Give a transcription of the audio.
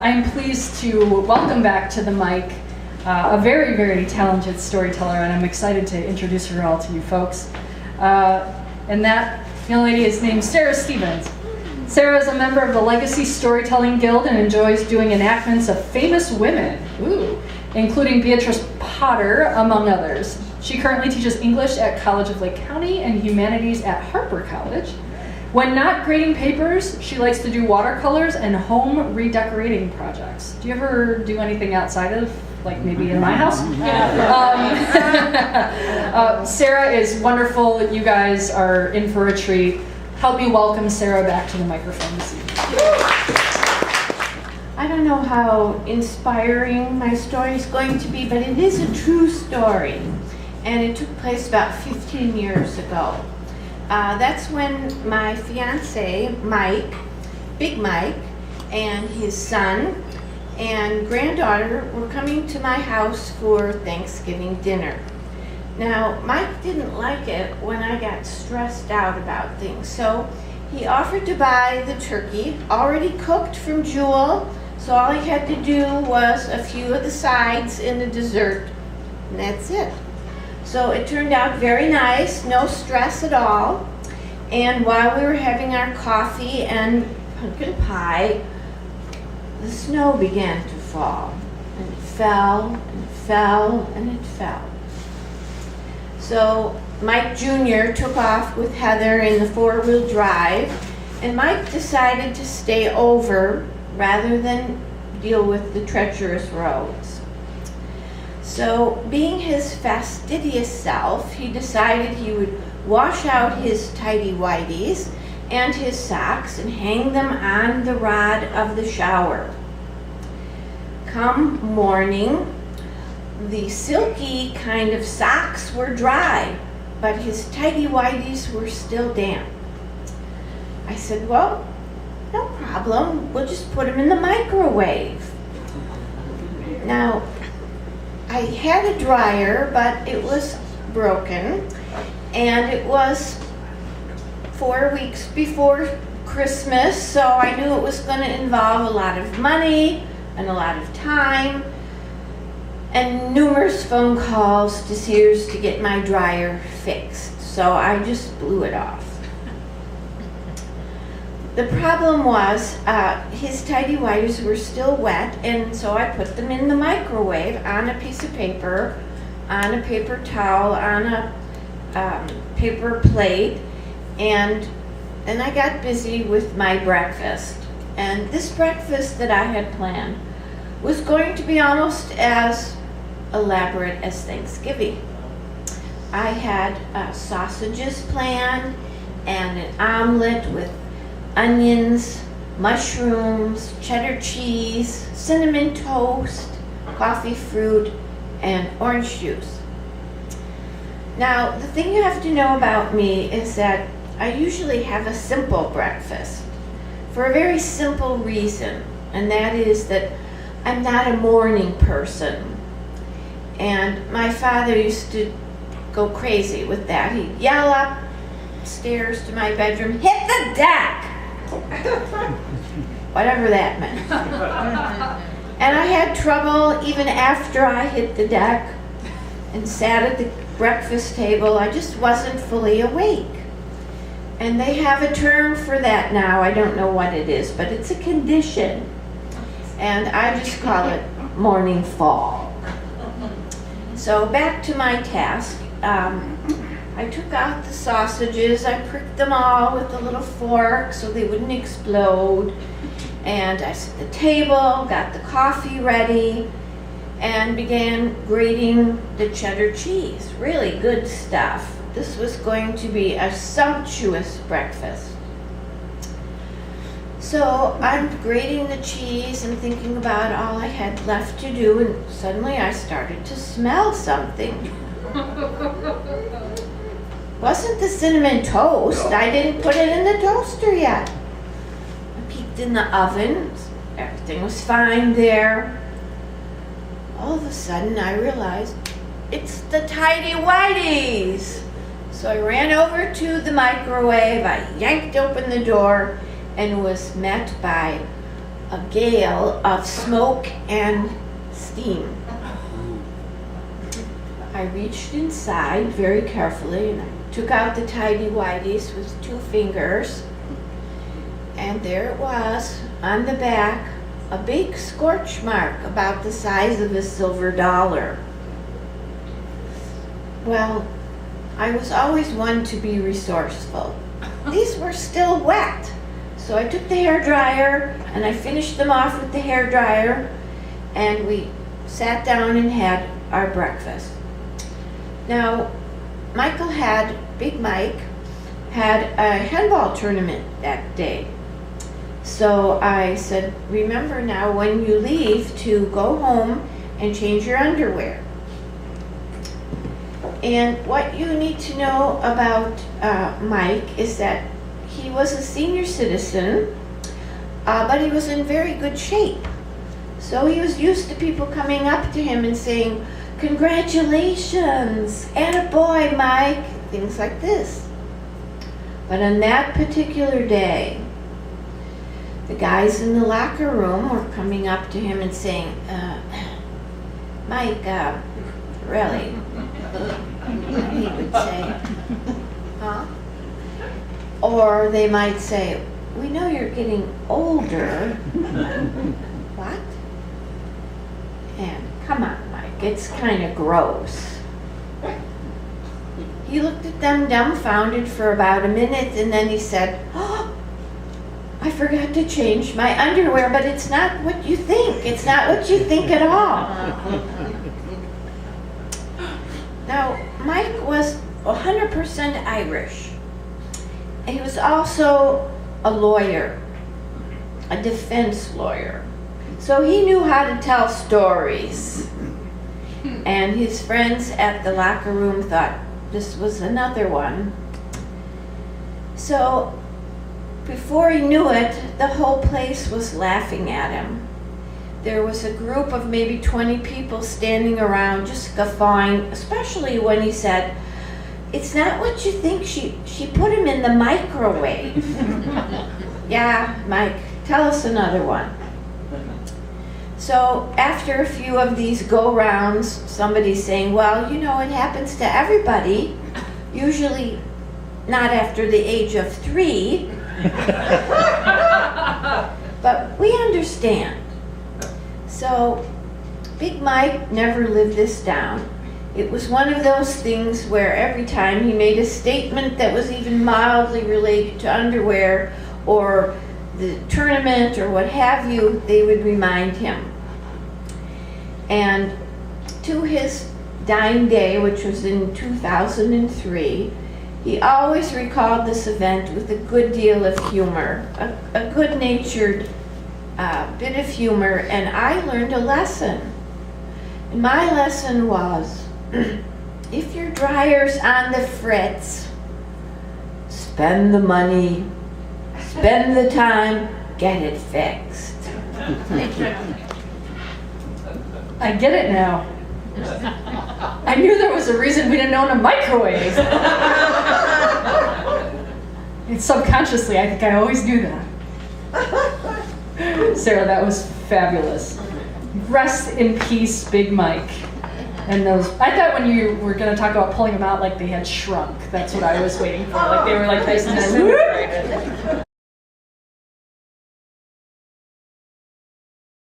I'm pleased to welcome back to the mic a very, very talented storyteller, and I'm excited to introduce her all to you folks. And that young lady is named Sara Stevens. Sara is a member of the Legacy Storytelling Guild and enjoys doing enactments of famous women, including Beatrice Potter, among others. She currently teaches English at College of Lake County and Humanities at Harper College. When not grading papers, she likes to do watercolors and home redecorating projects. Do you ever do anything outside of, like maybe in my house? Sara is wonderful. You guys are in for a treat. Help me welcome Sara back to the microphone this evening. I don't know how inspiring my story is going to be, but it is a true story. And it took place about 15 years ago. That's when my fiance, Mike, Big Mike, and his son and granddaughter were coming to my house for Thanksgiving dinner. Now, Mike didn't like it when I got stressed out about things, so he offered to buy the turkey already cooked from Jewel, so all he had to do was a few of the sides and the dessert, and that's it. So it turned out very nice, no stress at all. And while we were having our coffee and pumpkin pie, the snow began to fall. And it fell, and it fell, and it fell. So Mike Jr. took off with Heather in the four-wheel drive, and Mike decided to stay over rather than deal with the treacherous roads. So, being his fastidious self, he decided he would wash out his tighty-whities and his socks and hang them on the rod of the shower. Come morning, the silky kind of socks were dry, but his tighty-whities were still damp. I said, well, no problem, we'll just put them in the microwave. Now, I had a dryer, but it was broken, and it was 4 weeks before Christmas, so I knew it was going to involve a lot of money and a lot of time and numerous phone calls to Sears to get my dryer fixed, so I just blew it off. The problem was his tighty-whities were still wet, and so I put them in the microwave on a piece of paper, on a paper towel, on a paper plate, and then I got busy with my breakfast. And this breakfast that I had planned was going to be almost as elaborate as Thanksgiving. I had sausages planned and an omelet with onions, mushrooms, cheddar cheese, cinnamon toast, coffee fruit, and orange juice. Now, the thing you have to know about me is that I usually have a simple breakfast for a very simple reason, and that is that I'm not a morning person. And my father used to go crazy with that. He'd yell upstairs to my bedroom, "Hit the deck!" Whatever that meant. And I had trouble even after I hit the deck and sat at the breakfast table. I just wasn't fully awake. And they have a term for that now. I don't know what it is, but it's a condition. And I just call it morning fog. So back to my task. I took out the sausages, I pricked them all with a little fork so they wouldn't explode, and I set the table, got the coffee ready, and began grating the cheddar cheese. Really good stuff. This was going to be a sumptuous breakfast. So I'm grating the cheese and thinking about all I had left to do, and suddenly I started to smell something. Wasn't the cinnamon toast. I didn't put it in the toaster yet. I peeked in the oven. Everything was fine there. All of a sudden I realized it's the tighty-whities. So I ran over to the microwave, I yanked open the door, and was met by a gale of smoke and steam. I reached inside very carefully and I took out the tidy-whities with 2 fingers, and there it was on the back, a big scorch mark about the size of a silver dollar. Well, I was always one to be resourceful. These were still wet, so I took the hairdryer and I finished them off with the hairdryer, and we sat down and had our breakfast. Now, Big Mike had a handball tournament that day. So I said, remember now when you leave to go home and change your underwear. And what you need to know about Mike is that he was a senior citizen, but he was in very good shape. So he was used to people coming up to him and saying, congratulations, attaboy, Mike, things like this. But on that particular day, the guys in the locker room were coming up to him and saying, Mike, really? He would say, huh? Or they might say, we know you're getting older. What? And come on, Mike, it's kind of gross. He looked at them dumbfounded for about a minute, and then he said, oh, I forgot to change my underwear, but it's not what you think. It's not what you think at all. Now, Mike was 100% Irish. And he was also a lawyer, a defense lawyer. So he knew how to tell stories. And his friends at the locker room thought this was another one. So before he knew it, the whole place was laughing at him. There was a group of maybe 20 people standing around just guffawing, especially when he said, it's not what you think, she put him in the microwave. Yeah, Mike, tell us another one. So after a few of these go-rounds, somebody's saying, well, you know, it happens to everybody, usually not after the age of 3, but we understand. So Big Mike never lived this down. It was one of those things where every time he made a statement that was even mildly related to underwear or the tournament or what have you, they would remind him. And to his dying day, which was in 2003, he always recalled this event with a good deal of humor, a good-natured bit of humor, and I learned a lesson. And my lesson was, if your dryer's on the fritz, spend the money, spend the time, get it fixed. I get it now. I knew there was a reason we didn't own a microwave. And subconsciously, I think I always knew that. Sara, that was fabulous. Rest in peace, Big Mike. And those, I thought when you were going to talk about pulling them out like they had shrunk. That's what I was waiting for. Like they were like this and then whoop.